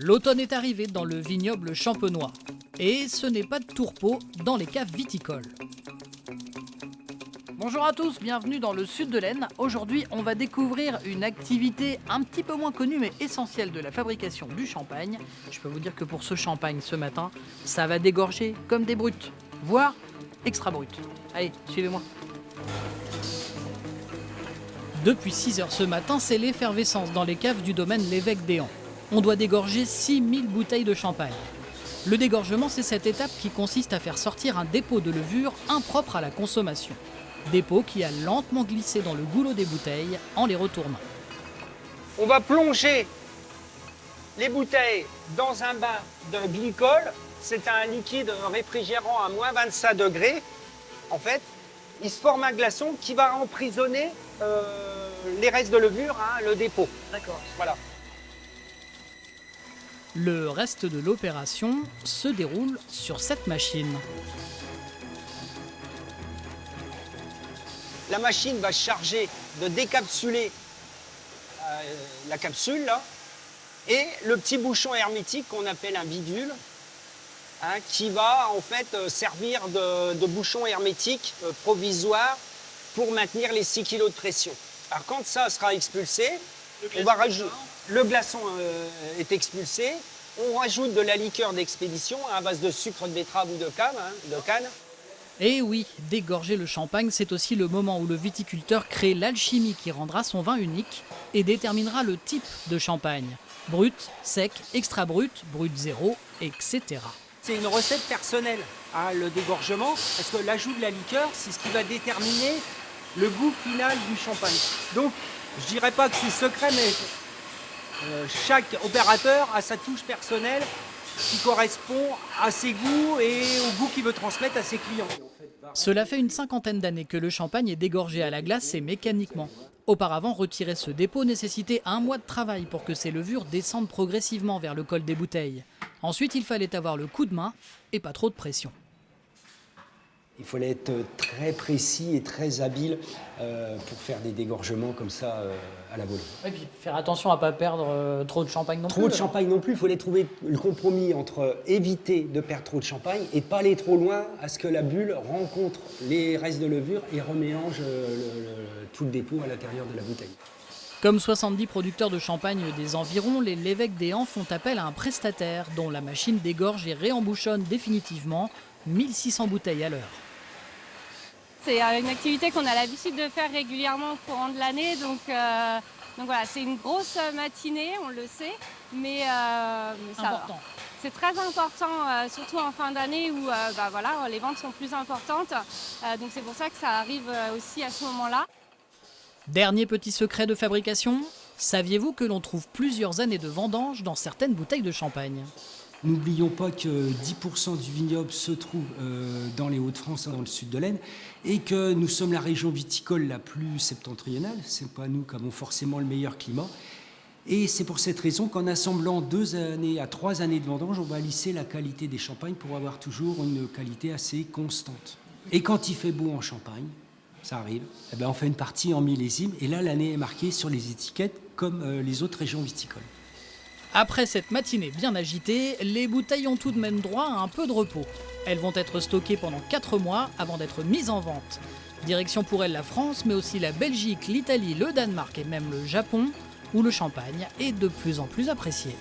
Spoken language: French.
L'automne est arrivé dans le vignoble champenois. Et ce n'est pas de tourpeau dans les caves viticoles. Bonjour à tous, bienvenue dans le sud de l'Aisne. Aujourd'hui, on va découvrir une activité un petit peu moins connue mais essentielle de la fabrication du champagne. Je peux vous dire que pour ce champagne ce matin, ça va dégorger comme des brutes, voire extra brutes. Allez, suivez-moi. Depuis 6 heures ce matin, c'est l'effervescence dans les caves du domaine L'évêque d'Éhan. On doit dégorger 6000 bouteilles de champagne. Le dégorgement, c'est cette étape qui consiste à faire sortir un dépôt de levure impropre à la consommation. Dépôt qui a lentement glissé dans le goulot des bouteilles en les retournant. On va plonger les bouteilles dans un bain de glycol. C'est un liquide réfrigérant à moins 25 degrés. En fait, il se forme un glaçon qui va emprisonner les restes de levure, le dépôt. D'accord. Voilà. Le reste de l'opération se déroule sur cette machine. La machine va charger de décapsuler la capsule là, et le petit bouchon hermétique qu'on appelle un bidule, qui va en fait servir de bouchon hermétique provisoire pour maintenir les 6 kg de pression. Alors quand ça sera expulsé, on va rajouter. Le glaçon est expulsé, on rajoute de la liqueur d'expédition à base de sucre de betterave ou de canne. Et oui, dégorger le champagne, c'est aussi le moment où le viticulteur crée l'alchimie qui rendra son vin unique et déterminera le type de champagne. Brut, sec, extra brut, brut zéro, etc. C'est une recette personnelle, le dégorgement, parce que l'ajout de la liqueur, c'est ce qui va déterminer le goût final du champagne. Donc, je dirais pas que c'est secret, mais chaque opérateur a sa touche personnelle qui correspond à ses goûts et au goût qu'il veut transmettre à ses clients. Cela fait une 50aine d'années que le champagne est dégorgé à la glace et mécaniquement. Auparavant, retirer ce dépôt nécessitait 1 mois de travail pour que ces levures descendent progressivement vers le col des bouteilles. Ensuite, il fallait avoir le coup de main et pas trop de pression. Il fallait être très précis et très habile pour faire des dégorgements comme ça à la volée. Et puis faire attention à ne pas perdre trop de champagne non plus. Trop de champagne non plus, il fallait trouver le compromis entre éviter de perdre trop de champagne et pas aller trop loin à ce que la bulle rencontre les restes de levure et remélange tout le dépôt à l'intérieur de la bouteille. Comme 70 producteurs de champagne des environs, les L'évêque d'Éhan font appel à un prestataire dont la machine dégorge et réembouchonne définitivement 1600 bouteilles à l'heure. C'est une activité qu'on a l'habitude de faire régulièrement au courant de l'année, donc voilà, c'est une grosse matinée, on le sait, mais ça va. C'est très important, surtout en fin d'année où les ventes sont plus importantes, donc c'est pour ça que ça arrive aussi à ce moment-là. Dernier petit secret de fabrication, saviez-vous que l'on trouve plusieurs années de vendange dans certaines bouteilles de champagne ? N'oublions pas que 10% du vignoble se trouve dans les Hauts-de-France, dans le sud de l'Aisne, et que nous sommes la région viticole la plus septentrionale. Ce n'est pas nous qui avons forcément le meilleur climat. Et c'est pour cette raison qu'en assemblant 2 années à 3 années de vendange, on va lisser la qualité des champagnes pour avoir toujours une qualité assez constante. Et quand il fait beau en Champagne, ça arrive, on fait une partie en millésime, et là l'année est marquée sur les étiquettes comme les autres régions viticoles. Après cette matinée bien agitée, les bouteilles ont tout de même droit à un peu de repos. Elles vont être stockées pendant 4 mois avant d'être mises en vente. Direction pour elles la France, mais aussi la Belgique, l'Italie, le Danemark et même le Japon, où le champagne est de plus en plus apprécié.